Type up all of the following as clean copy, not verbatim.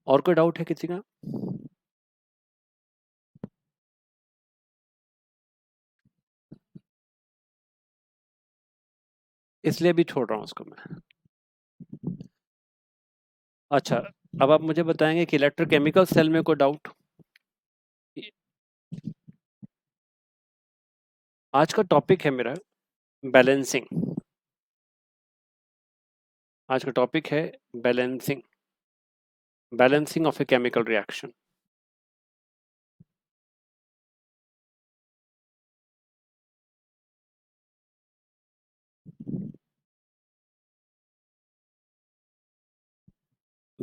और कोई डाउट है किसी का? इसलिए भी छोड़ रहा हूँ उसको मैं। अच्छा, अब आप मुझे बताएंगे कि इलेक्ट्रोकेमिकल सेल में कोई डाउट? आज का टॉपिक है मेरा बैलेंसिंग। आज का टॉपिक है balancing, balancing of a chemical reaction.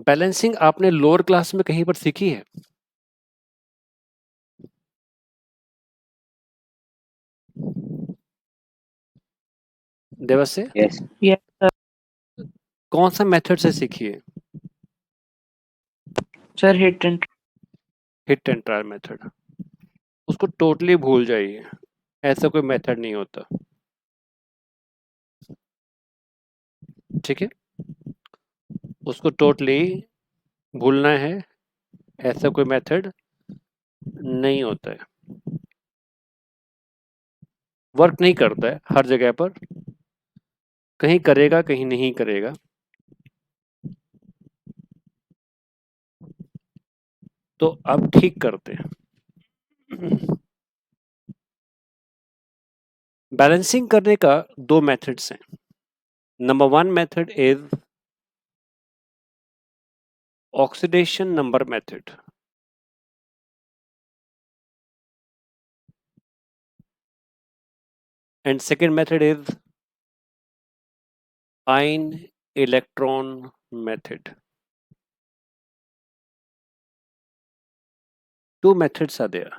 Balancing आपने लोअर क्लास में कहीं पर सीखी है? देवस्य, यस यस कौन सा मेथड से सीखी है? Sir, hit and hit and trial method. उसको टोटली भूल जाइए, ऐसा कोई मेथड नहीं होता। ठीक है, उसको टोटली भूलना है, ऐसा कोई मेथड नहीं होता है, वर्क नहीं करता है हर जगह पर, कहीं करेगा कहीं नहीं करेगा। तो अब ठीक करते हैं। बैलेंसिंग करने का दो मेथड्स हैं। Number one method is oxidation number method, and second method is ion electron method. Two methods are there.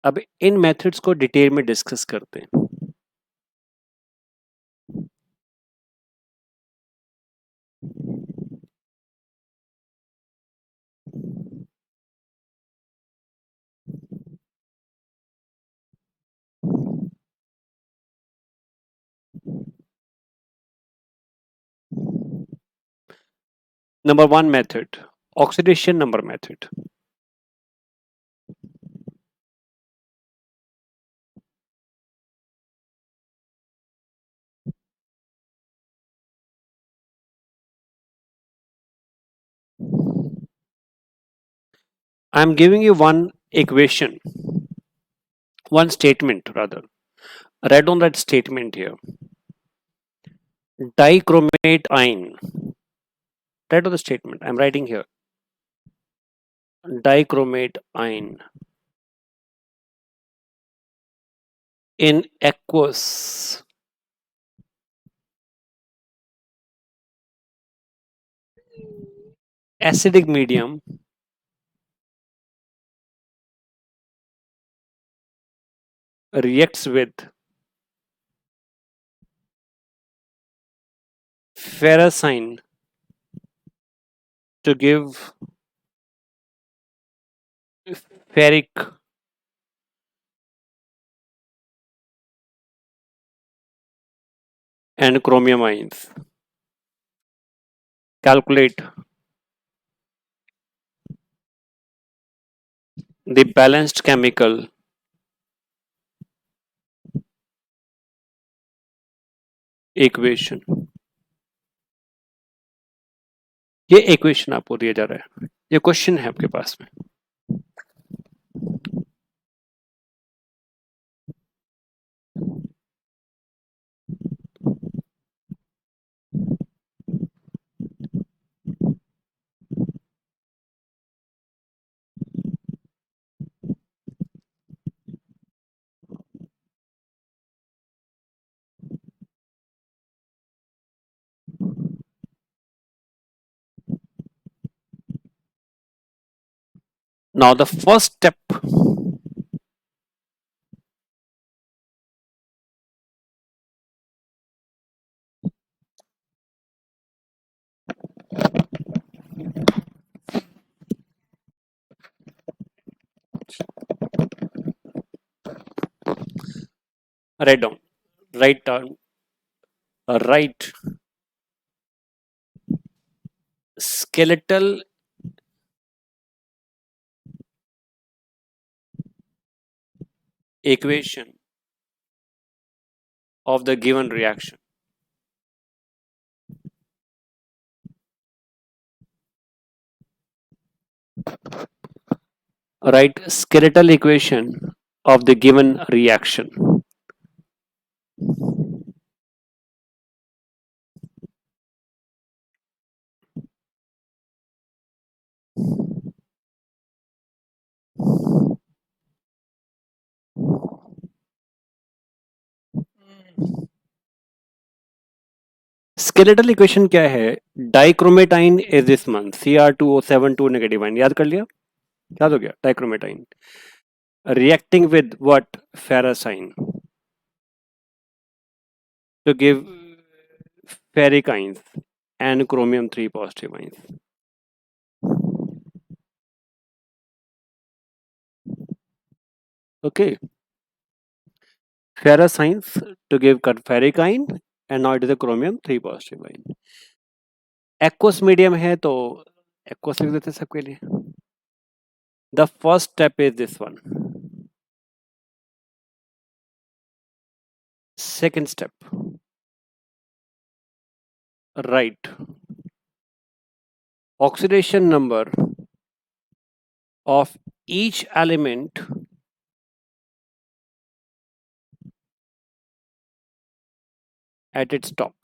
अब इन मेथड्स को डिटेल में डिस्कस करते हैं। Number one method, oxidation number method. I am giving you one equation, one statement rather. Write down that statement here. Dichromate ion. Write down the statement. I am writing here. Dichromate ion in aqueous acidic medium reacts with ferrocene to give ferric and chromium ions. Calculate the balanced chemical equation. ये equation आपको दिया जा रहा है, ये question है आपके पास में। Now the first step, write down, write down, write skeletal equation of the given reaction. Write skeletal equation of the given reaction. Skeletal equation क्या है? Dichromate ion is this month Cr2O7 2 negative ion, याद कर लिया? याद हो गया? डाइक्रोमेटाइन reacting with what? Ferrocene to give ferric ions and chromium 3 positive ions. Okay, ferrocines to give ferric ion and now it is a chromium 3 positive ion. Aqueous medium है तो aqueous लिख देते हैं सबके लिए. The first step is this one. Second step, write oxidation number of each element at its top.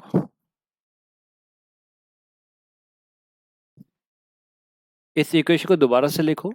इस equation को दोबारा से लिखो.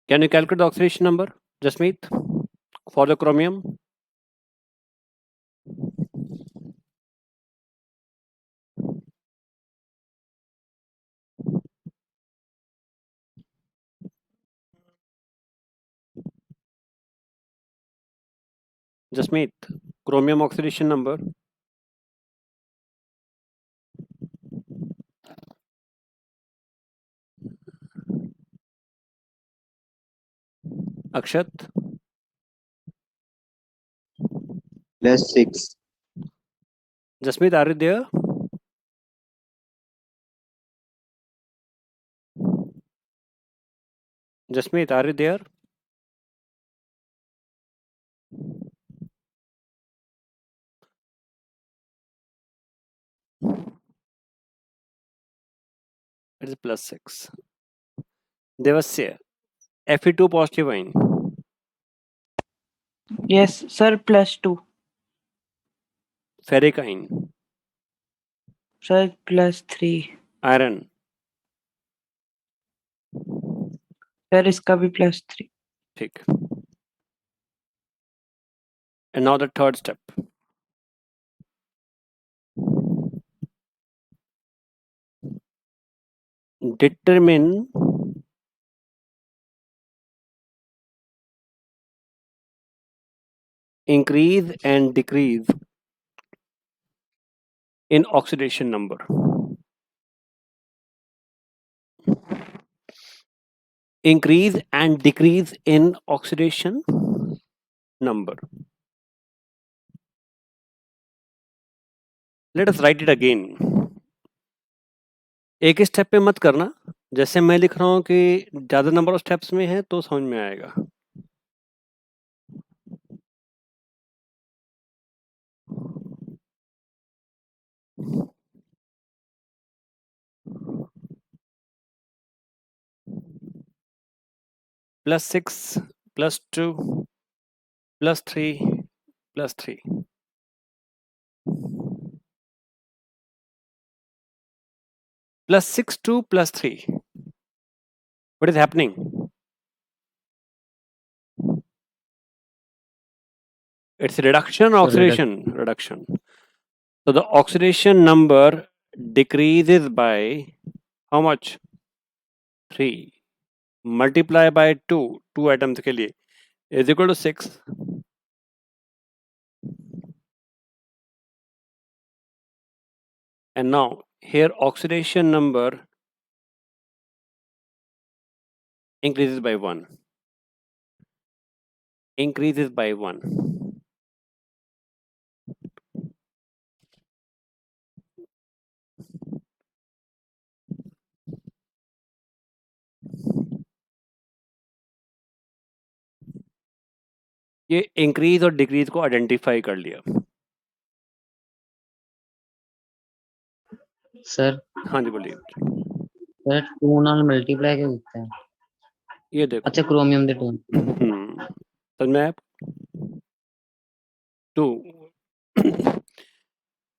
Can you calculate the oxidation number, Jasmeet, for the chromium? Jasmeet, chromium oxidation number. Akshat, +6. Jasmeet, are you there? Jasmeet, are you there? It is +6. Devasya, Fe2 positive ion. Yes, sir, +2. Ferric ion. Sir, +3. Iron. Sir इसका भी +3. ठीक. And now the third step. Determine increase and decrease in oxidation number. Increase and decrease in oxidation number. Let us write it again. एक ही step पे मत करना. जैसे मैं लिख रहा हूं कि ज्यादा नंबर ऑफ स्टेप्स में है तो समझ में आएगा. +6, +2, +3, +3. +6 to +3. What is happening? It's reduction or oxidation? Reduction. So the oxidation number decreases by how much? 3 multiply by 2 2 atoms के लिए is equal to 6. And now here oxidation number increases by 1. Increases by 1. ये increase और decrease को identify कर लिया. Sir हाँ जी बोलिए. Sir 2 ਨਾਲ ਮਲਟੀਪਲਾਈ ਕਿਉਂ ਕੀਤਾ ਹੈ? ये देखो. अच्छा क्रोमियम ਦੇ 2. समझ में आया? 2.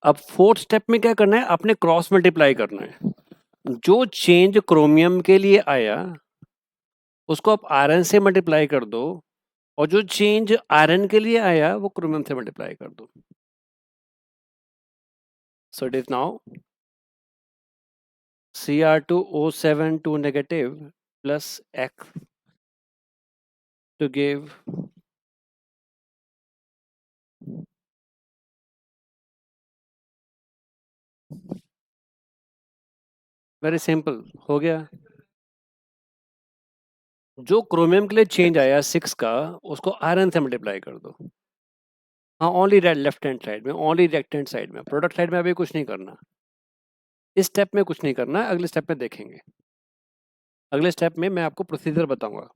अब फोर्थ स्टेप में क्या करना है? आपने क्रॉस मल्टीप्लाई करना है. जो चेंज क्रोमियम के लिए आया उसको आप आयरन से मल्टीप्लाई कर दो और जो चेंज आयरन के लिए आया वो क्रोमियम से मल्टीप्लाई कर दो. So it is now Cr2O7 2 negative plus X to give very simple. हो गया. जो क्रोमियम के लिए चेंज आया 6 का उसको आयरन से मल्टीप्लाई कर दो. हाँ ओनली लेफ्ट हैंड साइड में, ओनली लेफ्ट हैंड साइड में. प्रोडक्ट साइड में अभी कुछ नहीं करना. इस स्टेप में कुछ नहीं करना है. अगले स्टेप में देखेंगे. अगले स्टेप में मैं आपको प्रोसीजर बताऊंगा.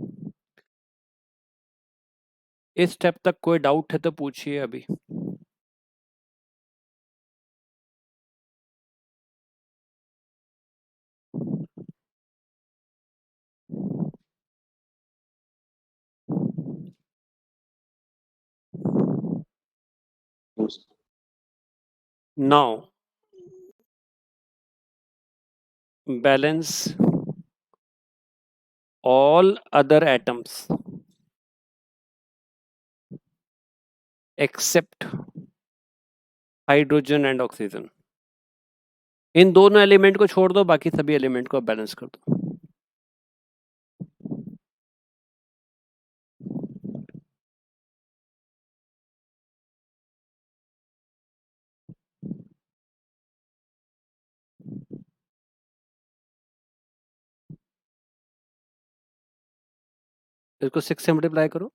इस स्टेप तक कोई डाउट है तो पूछिए अभी. Now balance all other atoms except hydrogen and oxygen. इन दोनों एलिमेंट को छोड़ दो, बाकी सभी एलिमेंट को बैलेंस कर दो. इसको 6 से मल्टीप्लाई करो,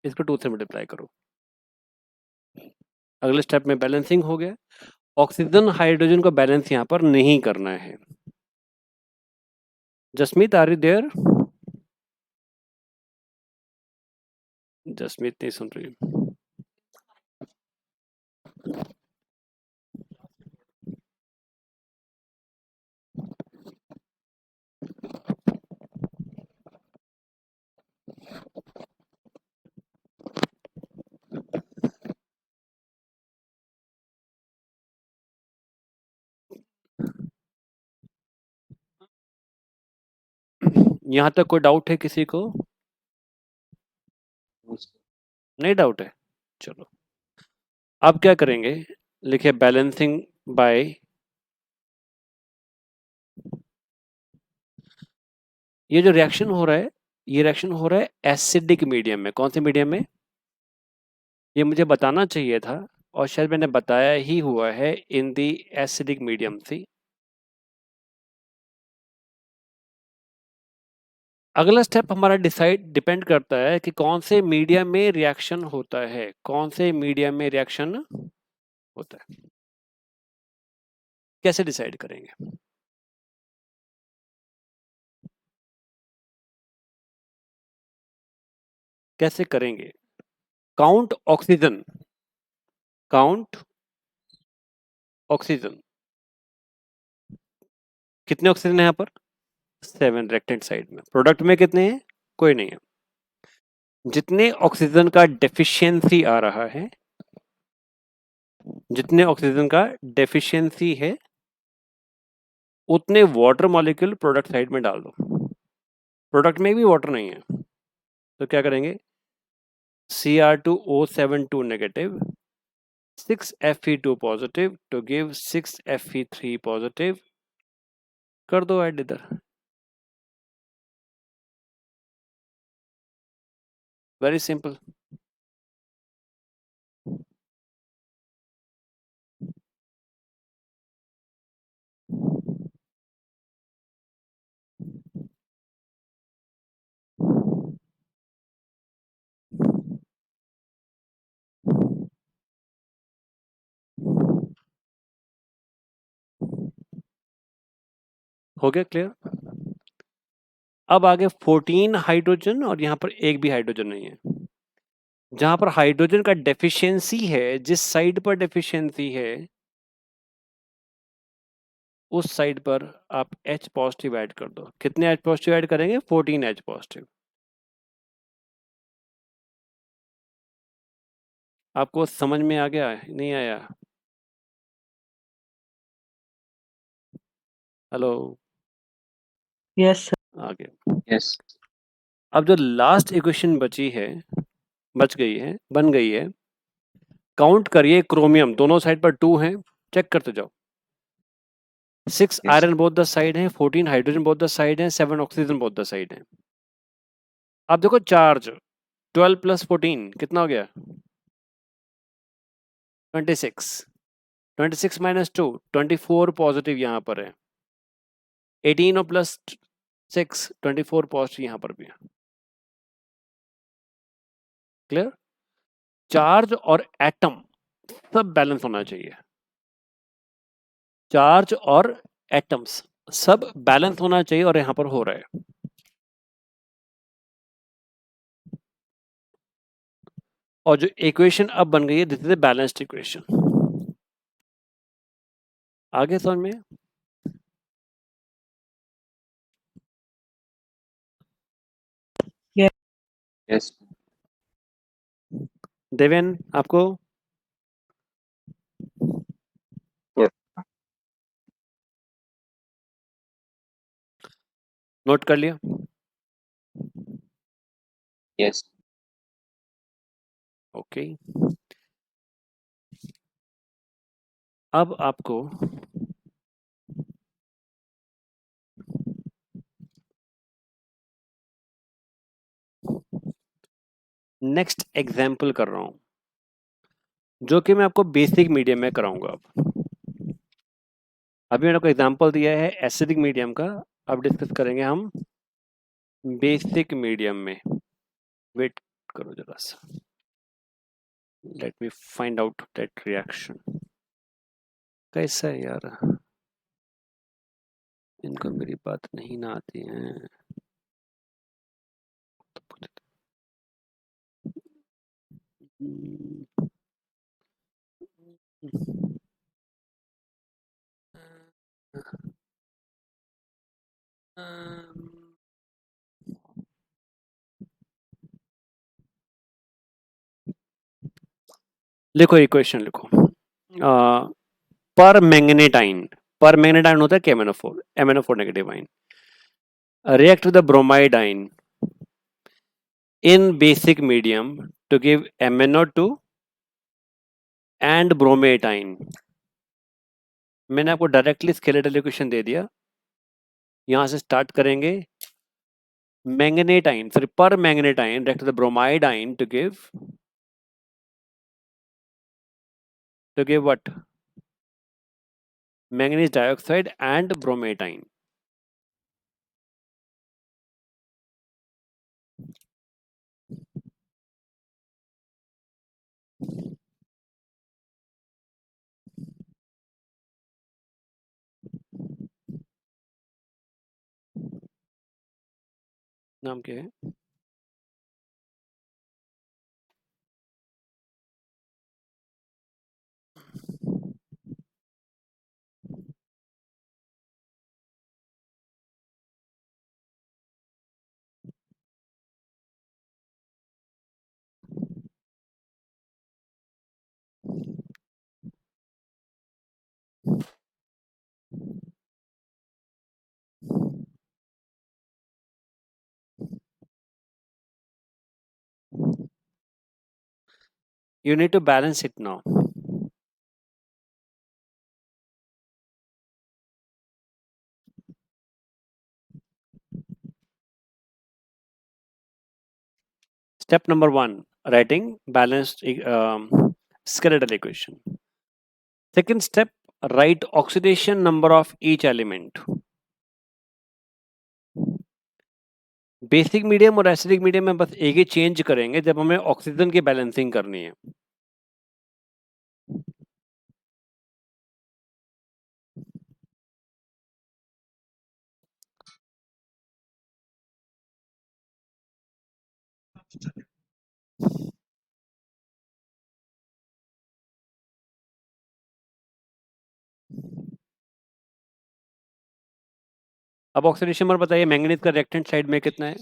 इसको 2 से मल्टीप्लाई करो. अगले स्टेप में बैलेंसिंग हो गया. ऑक्सीजन हाइड्रोजन को बैलेंस यहां पर नहीं करना है. Jasmeet are you there? Jasmeet नहीं सुन रही. यहां तक कोई डाउट है किसी को? नहीं डाउट है. चलो अब क्या करेंगे? लिखिए बैलेंसिंग बाय ये जो रिएक्शन हो रहा है, ये रिएक्शन हो रहा है एसिडिक मीडियम में. कौन से मीडियम में? ये मुझे बताना चाहिए था और शायद मैंने बताया ही हुआ है. इन दी एसिडिक मीडियम थी. अगला स्टेप हमारा डिपेंड करता है कि कौन से मीडियम में रिएक्शन होता है. कौन से मीडियम में रिएक्शन होता है कैसे डिसाइड करेंगे? कैसे करेंगे? Count oxygen. Count oxygen. कितने ऑक्सीजन है यहाँ पर? 7 लेफ्ट हैंड साइड में. प्रोडक्ट में कितने हैं? कोई नहीं है. जितने ऑक्सीजन का डेफिशिएंसी आ रहा है, जितने ऑक्सीजन का डेफिशिएंसी है उतने वाटर मॉलिक्यूल प्रोडक्ट साइड में डाल दो. प्रोडक्ट में भी वाटर नहीं है तो क्या करेंगे? Cr2O7 2 negative 6 Fe2 positive to give 6 Fe3 positive. कर दो ऐड इधर. Very simple. हो गया क्लियर? अब आगे 14 हाइड्रोजन और यहां पर एक भी हाइड्रोजन नहीं है। जहां पर हाइड्रोजन का डेफिशिएंसी है, जिस साइड पर डेफिशिएंसी है उस साइड पर आप H पॉजिटिव ऐड कर दो। कितने H पॉजिटिव ऐड करेंगे? 14 H पॉजिटिव। आपको समझ में आ गया? नहीं आया? हेलो? Yes, sir. आ गया। यस अब जो लास्ट इक्वेशन बच गई है, बन गई है, काउंट करिए। क्रोमियम दोनों साइड पर 2 हैं, चेक करते जाओ। 6 yes iron both the side है, 14 हाइड्रोजन बोथ द साइड है, 7 ऑक्सीजन बोथ द साइड है। आप देखो चार्ज 12 प्लस 14 कितना हो गया? 26। 26 माइनस 2 24 पॉजिटिव यहां पर है। 18 और प्लस 6 24 पॉजिटिव यहां पर भी है। क्लियर? चार्ज और एटम सब बैलेंस होना चाहिए। चार्ज और एटम्स सब बैलेंस होना चाहिए और यहां पर हो रहा है। और जो इक्वेशन अब बन गई है, this is a balanced equation. आगे समझ में? यस देवेन आपको? नोट कर लिया? Yes okay. अब आपको नेक्स्ट एग्जाम्पल कर रहा हूं, जो कि मैं आपको बेसिक मीडियम में कराऊंगा। अब अभी मैंने आपको एग्जाम्पल दिया है एसिडिक मीडियम का, अब डिस्कस करेंगे हम बेसिक मीडियम में। वेट करो जरा सा, let me find out that reaction कैसा है यार। इनको मेरी बात नहीं ना आती है। लिखो इक्वेशन लिखो। पर मैग्नेटाइन होता है KMnO4, MnO4 negative ion react with the bromide ion in basic medium to give MnO2 and bromate ion। मैंने आपको डायरेक्टली स्केलेटल इक्वेशन दे दिया। यहां से स्टार्ट करेंगे। मैग्नेटाइन सॉरी पर मैग्नेटाइन react with the bromide ion to give what? Manganese dioxide and bromate ion। नाम क्या है? You need to balance it now। Step number 1, writing balanced skeletal equation. Second step, write oxidation number of each element. Basic medium और acidic medium में बस एक ही change करेंगे जब हमें ऑक्सीजन की बैलेंसिंग करनी है. अब ऑक्सीडेशन नंबर बताइए, मैंगनीज का रिएक्टेंट साइड में कितना है?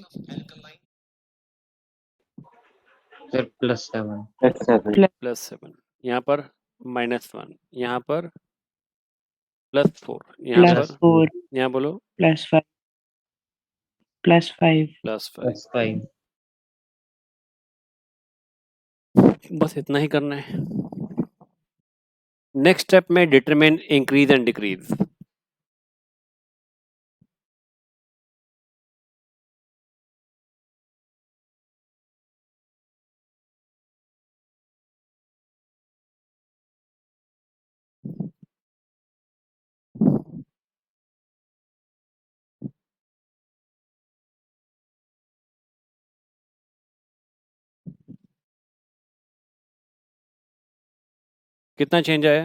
सर +7 +7. यहाँ पर -1, यहाँ पर +4, यहाँ पर +4 यहाँ बोलो +5 +5 +5. +5 बस इतना ही करना है. नेक्स्ट स्टेप में डिटरमिन इंक्रीज एंड डिक्रीज. कितना चेंज आया?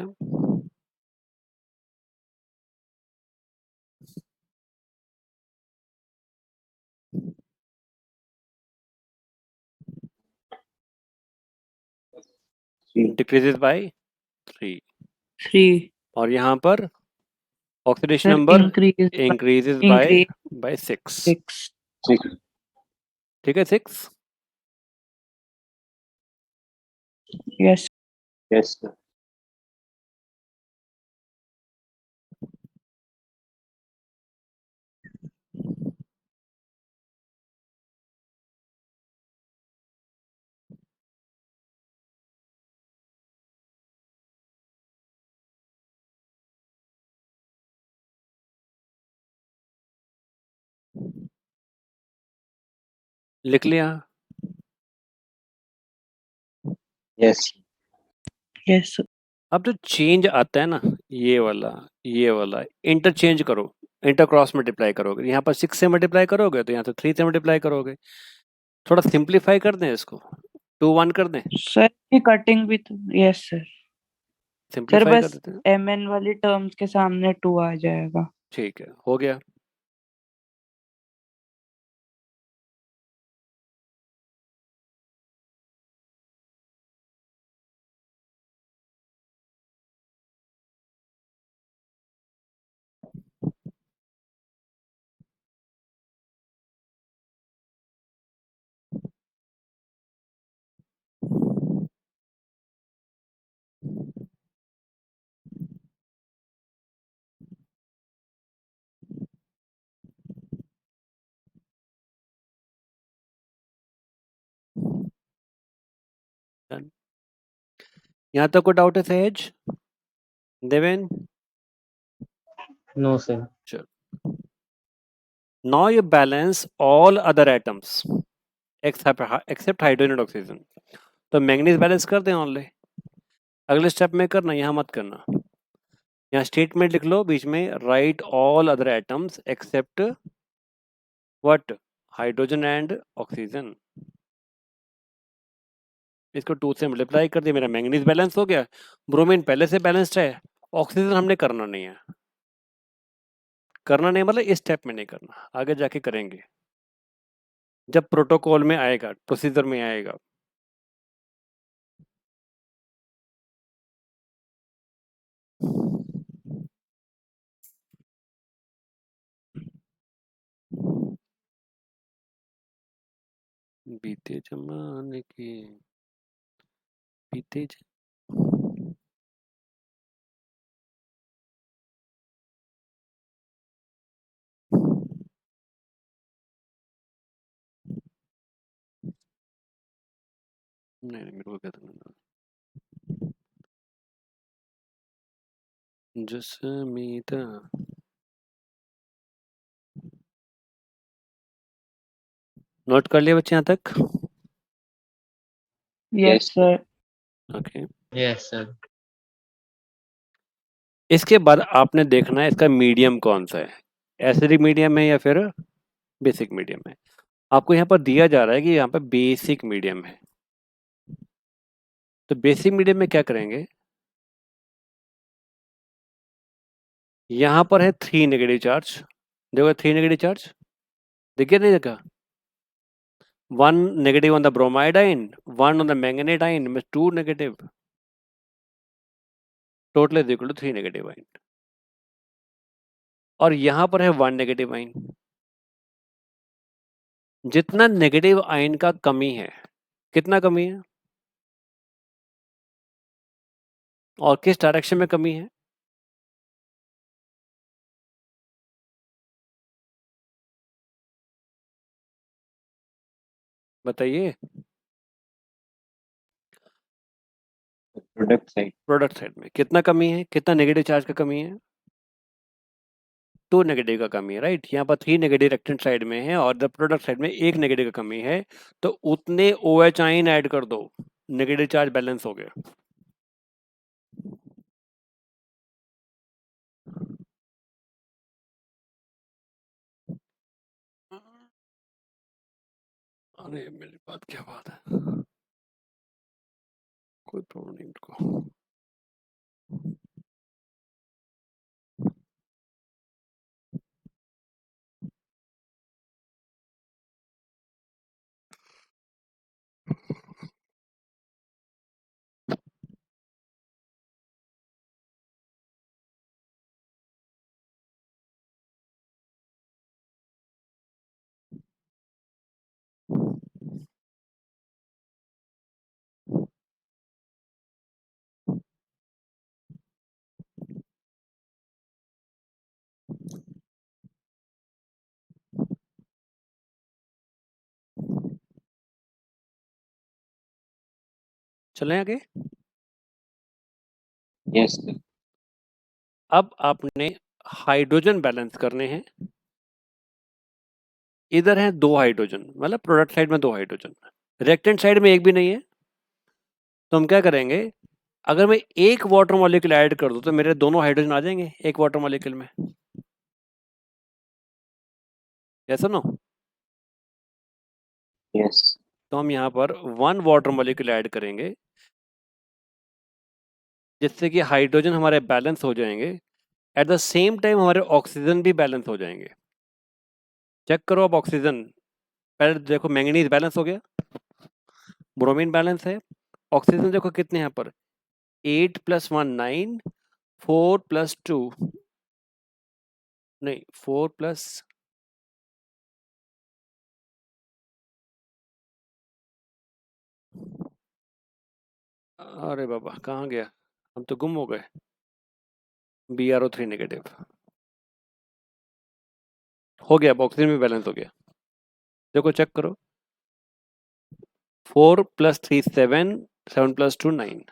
Decreases by 3. 3 और यहाँ पर oxidation Sir, number increase increases by 6. 6 ठीक है, 6. yes लिख लिया. yes yes अब जो चेंज आता है ना, ये वाला इंटरचेंज करो, इंटरक्रॉस मल्टीप्लाई करोगे. यहाँ पर 6 से मल्टीप्लाई करोगे तो यहाँ से 3 से मल्टीप्लाई करोगे. थोड़ा सिंप्लीफाई कर दें इसको, 2 1 कर दें, सर की कटिंग भी तो yes सर सिंप्लीफाई कर बस देते हैं. mn वाली टर्म्स के सामने 2 आ जाएगा. ठीक है, हो गया. Done. यहाँ तक को डाउट है सहज? Deven? no sir Now you balance all other atoms except hydrogen and oxygen. तो मैंगनीज बैलेंस कर दें ओनली. अगले स्टेप में करना, यहाँ मत करना. यहाँ स्टेटमेंट लिख लो बीच में, right all other atoms except what? Hydrogen and oxygen. इसको 2 से मल्टीप्लाई कर दिया, मेरा मैंगनीज बैलेंस हो गया. ब्रोमीन पहले से बैलेंस्ड है, ऑक्सीजन हमने करना नहीं है. करना नहीं मतलब इस स्टेप में नहीं करना, आगे जाके करेंगे जब प्रोटोकॉल में आएगा, प्रोसीजर में आएगा. बीते जमाने के बीते नहीं मेरे को क्या करना. जसमीता नोट कर लिया बच्चे यहाँ तक? Yes, sir. Okay. Yes, sir. इसके बाद आपने देखना है इसका मीडियम कौन सा है, एसिडिक मीडियम है या फिर बेसिक मीडियम है। आपको यहाँ पर दिया जा रहा है कि यहाँ पर बेसिक मीडियम है, तो बेसिक मीडियम में क्या करेंगे, यहाँ पर है 3 नेगेटिव चार्ज, देखो 3 नेगेटिव चार्ज दिख गया नहीं देखा, 1 नेगेटिव ऑन द ब्रोमाइड आइन, 1 ऑन द मैंगनेट आइन में 2 negative, total is equal to 3 negative ion. और यहाँ पर है 1 नेगेटिव आइन। जितना नेगेटिव आइन का कमी है, कितना कमी है और किस डायरेक्शन में कमी है, बताइए। Product side. प्रोडक्ट साइड में कितना कमी है, कितना नेगेटिव चार्ज का कमी है, 2 नेगेटिव का कमी है, राइट। यहाँ पर 3 नेगेटिव रिएक्टेंट साइड में है और द प्रोडक्ट साइड में 1 नेगेटिव का कमी है, तो उतने OH आइन ऐड कर दो, नेगेटिव चार्ज बैलेंस हो गया। अरे मेरी बात क्या बात है, कोई प्रॉब्लम नहीं इनको। चलें आगे। Yes, sir. अब आपने हाइड्रोजन बैलेंस करने हैं, इधर है 2 हाइड्रोजन, मतलब प्रोडक्ट साइड में 2 हाइड्रोजन, रिएक्टेंट साइड में एक भी नहीं है, तो हम क्या करेंगे, अगर मैं एक वाटर मॉलिक्यूल ऐड कर दूं तो मेरे दोनों हाइड्रोजन आ जाएंगे एक वाटर मॉलिक्यूल में, ऐसा ना। Yes. तो हम यहाँ पर 1 वाटर मॉलिक्यूल ऐड करेंगे, जिससे कि हाइड्रोजन हमारे बैलेंस हो जाएंगे, एट द सेम टाइम हमारे ऑक्सीजन भी बैलेंस हो जाएंगे। चेक करो अब ऑक्सीजन, पहले देखो मैंगनीज बैलेंस हो गया, ब्रोमीन बैलेंस है, ऑक्सीजन देखो कितने यहाँ पर 8 + 1 9, 4 + 2 नहीं 4 प्लस, अरे बाबा कहाँ गया, हम तो गुम हो गए, BrO3 नेगेटिव हो गया, अब ऑक्सीजन भी बैलेंस हो गया, देखो चेक करो 4 + 3 7, 7 + 2 9।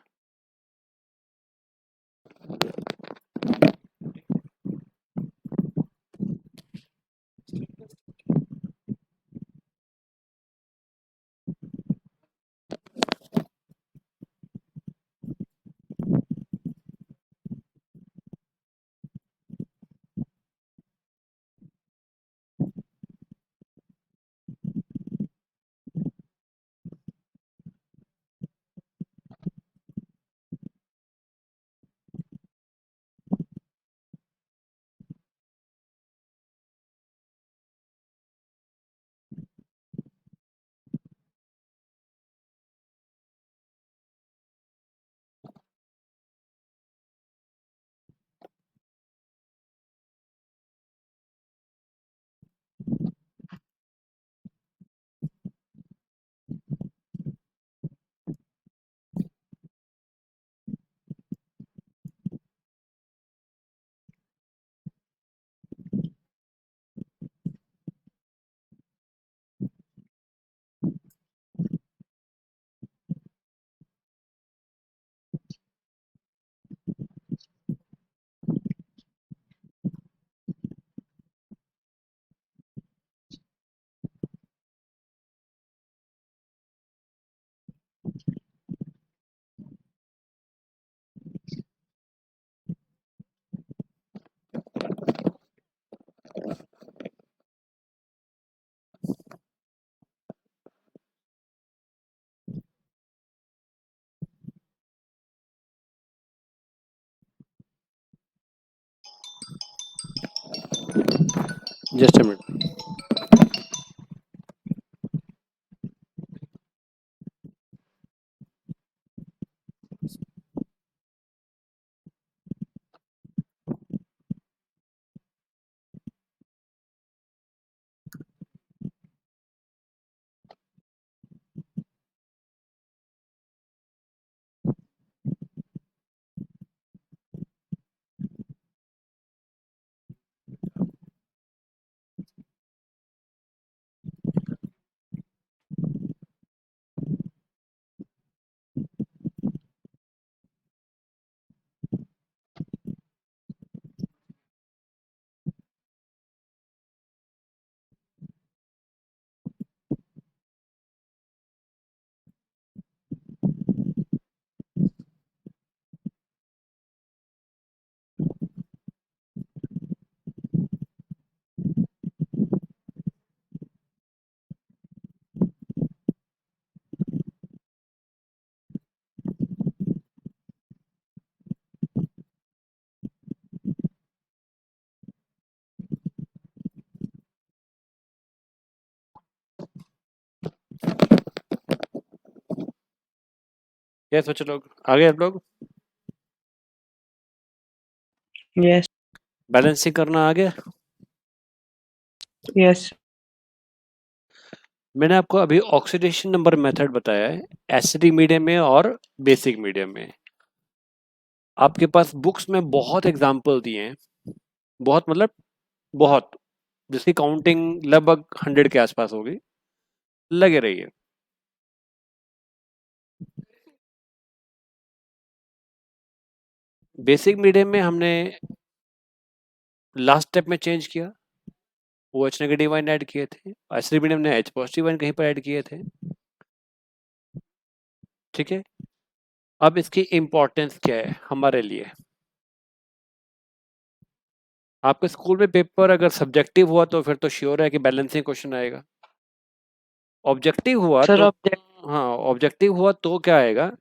Just a minute. यस बच्चे लोग आ गए आप लोग? यस बैलेंसिंग करना आ गया? यस मैंने आपको अभी ऑक्सीडेशन नंबर मेथड बताया है एसिडिक मीडियम में और बेसिक मीडियम में। आपके पास बुक्स में बहुत एग्जाम्पल दिए हैं, बहुत मतलब बहुत, जिसकी काउंटिंग लगभग 100 के आसपास होगी, लगे रहिए। बेसिक मीडियम में हमने लास्ट स्टेप में चेंज किया, OH नेगेटिव आयन ऐड किए थे, एसिडिक मीडियम ने H पॉजिटिव आयन कहीं पर ऐड किए थे। ठीक है, अब इसकी इंपॉर्टेंस क्या है हमारे लिए? आपके स्कूल में पेपर अगर सब्जेक्टिव हुआ तो फिर तो श्योर है कि बैलेंसिंग क्वेश्चन आएगा। ऑब्जेक्टिव हुआ सर तो ऑब्जेक्ट हाँ, ऑब्जेक्टिव हुआ तो क्या आएगा,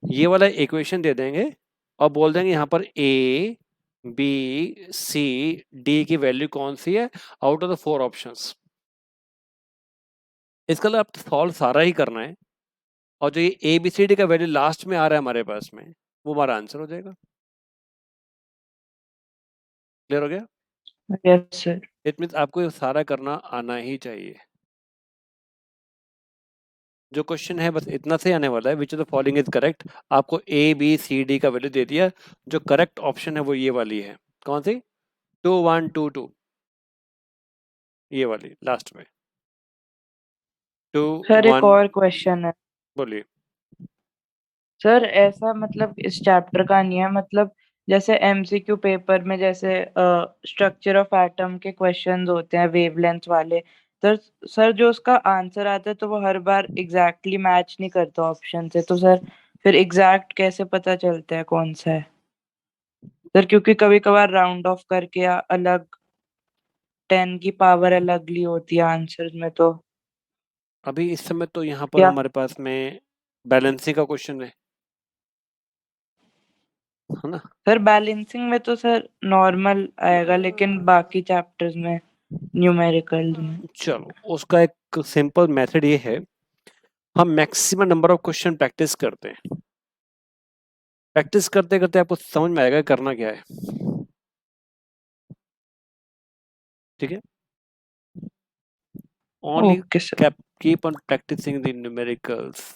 ये वाला इक्वेशन दे देंगे और बोल देंगे यहाँ पर A B C D की वैल्यू कौन सी है आउट ऑफ द 4 ऑप्शंस। इसका मतलब आप सॉल्व सारा ही करना है और जो ये A B C D का वैल्यू लास्ट में आ रहा है हमारे पास में, वो हमारा आंसर हो जाएगा। क्लियर हो गया? यस सर इट मीन्स आपको ये सारा करना आना ही चाहिए। जो क्वेश्चन है बस इतना से आने वाला है, which of the following is correct. आपको A B C D का वैल्यू दे दिया, जो करेक्ट ऑप्शन है वो ये वाली है। कौन सी? 2 1 2 2, ये वाली लास्ट में 2 सर एक 1। और क्वेश्चन है बोलिए। सर। ऐसा मतलब इस चैप्टर का नहीं है, मतलब जैसे एमसीक्यू पेपर में जैसे स्ट्रक्चर ऑफ एटम के क्वेश्चंस होते हैं वेवलेंथ वाले, तो सर जो उसका आंसर आता है तो वो हर बार एग्जैक्टली मैच नहीं करता ऑप्शन से, तो सर फिर एग्जैक्ट कैसे पता चलता है कौन सा है सर? क्योंकि कभी कभार राउंड ऑफ करके या अलग 10 की पावर अलगली होती है आंसर में, तो अभी इस समय तो यहाँ पर क्या हमारे पास में बैलेंसिंग का क्वेश्चन है ना? सर बैलेंसिंग में तो सर नॉर्मल आएगा, लेकिन बाकी चैप्टर्स में न्यूमेरिकल में चलो, उसका एक सिंपल मेथड ये है, हम maximum number of question practice करते हैं। प्रैक्टिस करते करते आपको समझ में आएगा करना क्या है। ठीक है, only okay sir. Keep on practising the numericals.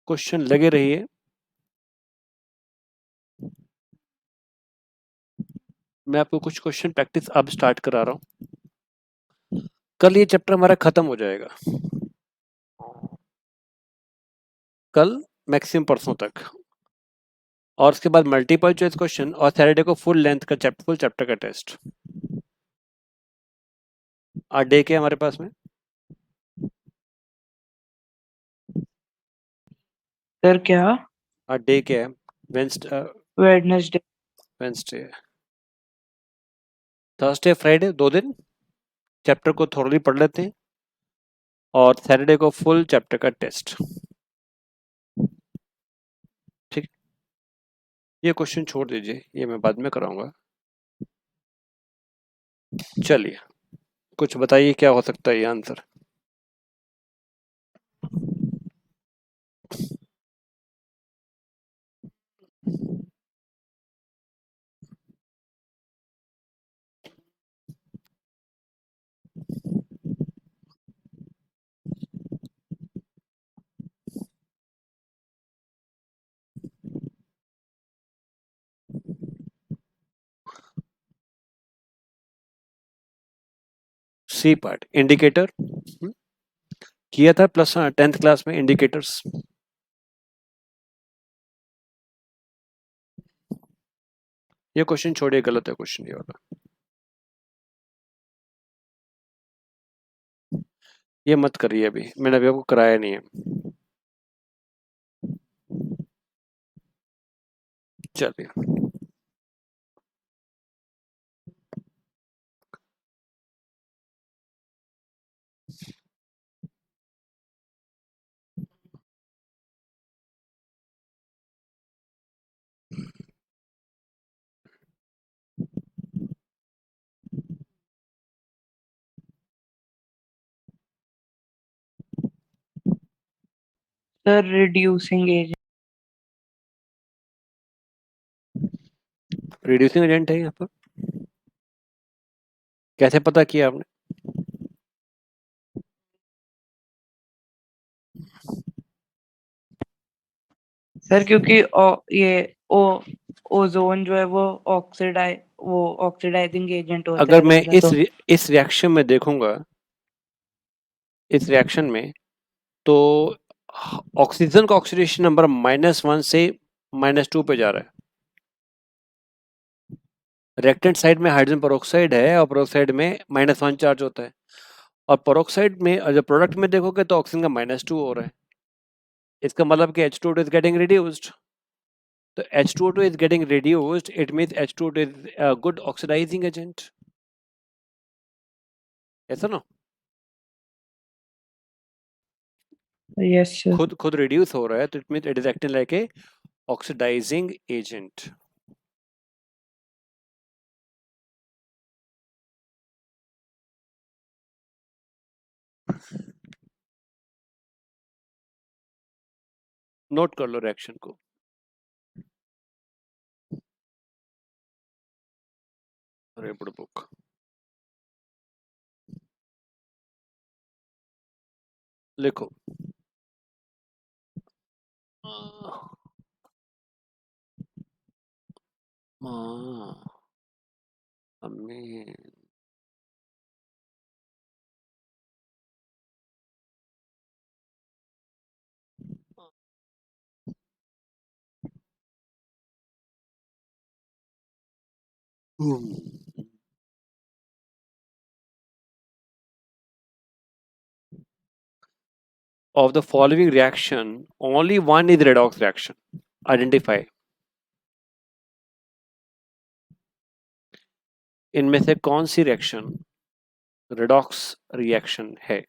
Question लगे रहिए। मैं आपको कुछ क्वेश्चन प्रैक्टिस अब स्टार्ट करा रहा हूँ, कल ये चैप्टर हमारा खत्म हो जाएगा, कल मैक्सिमम परसों तक। और उसके बाद मल्टीपल चॉइस क्वेश्चन और सैटरडे को फुल लेंथ का फुल चैप्टर का टेस्ट। आज डे के हमारे पास में सर क्या? आज डे के है Wednesday, Wednesday. Wednesday Thursday Friday 2 दिन चैप्टर को थोड़ी पढ़ लेते हैं और सैटरडे को फुल चैप्टर का टेस्ट। ठीक, ये क्वेश्चन छोड़ दीजिए, ये मैं बाद में कराऊंगा। चलिए कुछ बताइए क्या हो सकता है ये आंसर। सी पार्ट इंडिकेटर किया था प्लस 10th क्लास में इंडिकेटर्स। ये क्वेश्चन छोड़िए, गलत है क्वेश्चन ये वाला, ये मत करिए, अभी मैंने अभी आपको कराया नहीं है। चलिए sir reducing agent. Reducing agent है यहाँ पर, कैसे पता किया आपने? सर क्योंकि ये ओ ओजोन जो है वो ऑक्सीडाइजिंग एजेंट होता अगर है मैं ज्यादा, तो इस रिएक्शन में देखूंगा, इस रिएक्शन में, तो ऑक्सीजन का ऑक्सीडेशन नंबर -1 से -2 पे जा रहा है। रिएक्टेंट साइड में हाइड्रोजन पेरोक्साइड है और पेरोक्साइड में -1 चार्ज होता है, और पेरोक्साइड में जब प्रोडक्ट में देखोगे तो ऑक्सीजन का -2 हो रहा है। इसका मतलब कि H2O इज गेटिंग रिड्यूस्ड, तो H2O is getting reduced, it means H2O is a good oxidizing agent, ऐसा ना? Yes sir. खुद रिड्यूस हो रहा है, तो it means it is acting like a oxidising agent. Note कर लो रिएक्शन को। अरे बुक लिखो। हमें of the following reaction only one is redox reaction, identify। इनमें से कौन सी रिएक्शन रेडॉक्स रिएक्शन है?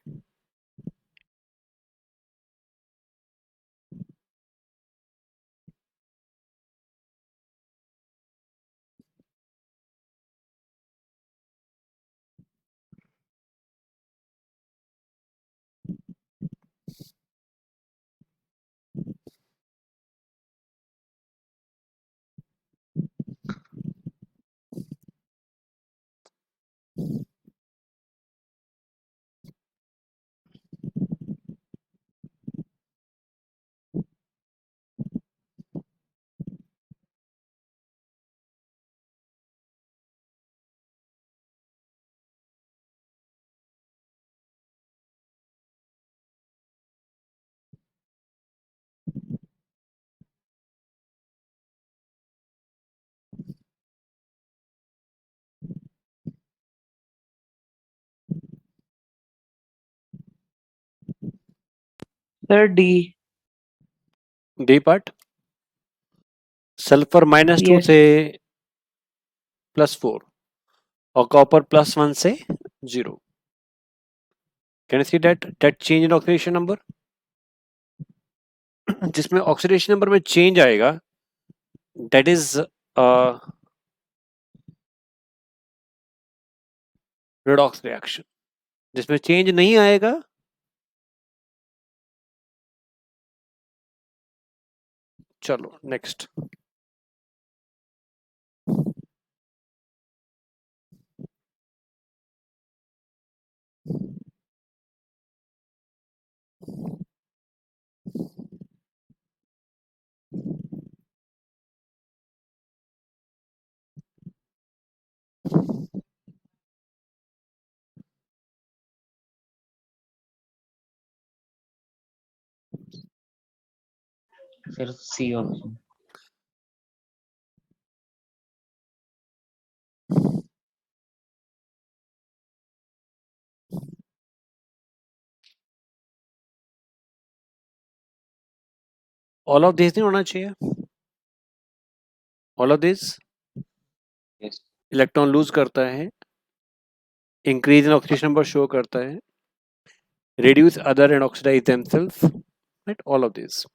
Sir D. D part, sulphur -2 yes. से +4 और कॉपर +1 से 0। Can you see that change in oxidation number? जिसमें ऑक्सीडेशन नंबर में चेंज आएगा, दैट इज redox reaction जिसमें चेंज नहीं आएगा, चलो नेक्स्ट। फिर C option. All of this नहीं होना चाहिए, all of this yes electron lose करता है, increase in oxidation number show करता है, reduce other and oxidize themselves, right? All of these.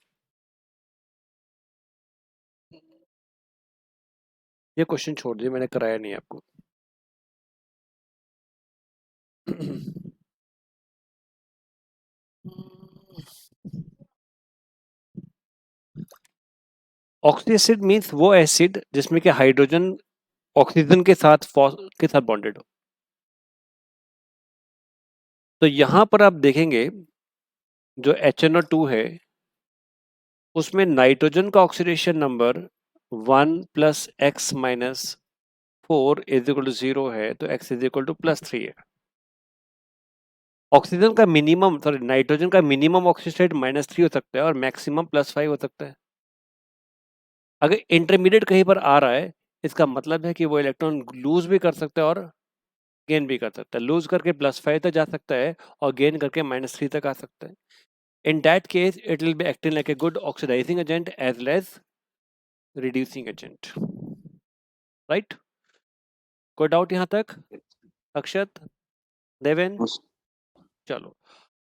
ये क्वेश्चन छोड़ दिए, मैंने कराया नहीं आपको। ऑक्सी एसिड मीन्स वो एसिड जिसमें कि हाइड्रोजन ऑक्सीजन के साथ बॉन्डेड हो। तो यहां पर आप देखेंगे जो HNO2 है उसमें नाइट्रोजन का ऑक्सीडेशन नंबर 1 + x - 4 = 0 है, तो x = +3 है। ऑक्सीजन का मिनिमम, सॉरी नाइट्रोजन का मिनिमम ऑक्सीडेट -3 हो सकता है और मैक्सिमम +5 हो सकता है। अगर इंटरमीडिएट कहीं पर आ रहा है, इसका मतलब है कि वो इलेक्ट्रॉन लूज भी कर सकता है और गेन भी कर सकता है। लूज करके +5 तक जा सकता है और गेन करके -3 तक आ सकता है। In that case it will be acting like a good oxidising agent as well as reducing agent, right? कोई डाउट यहाँ तक? अक्षत, देवेन, चलो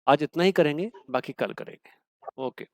आज इतना ही करेंगे, बाकी कल करेंगे। ओके।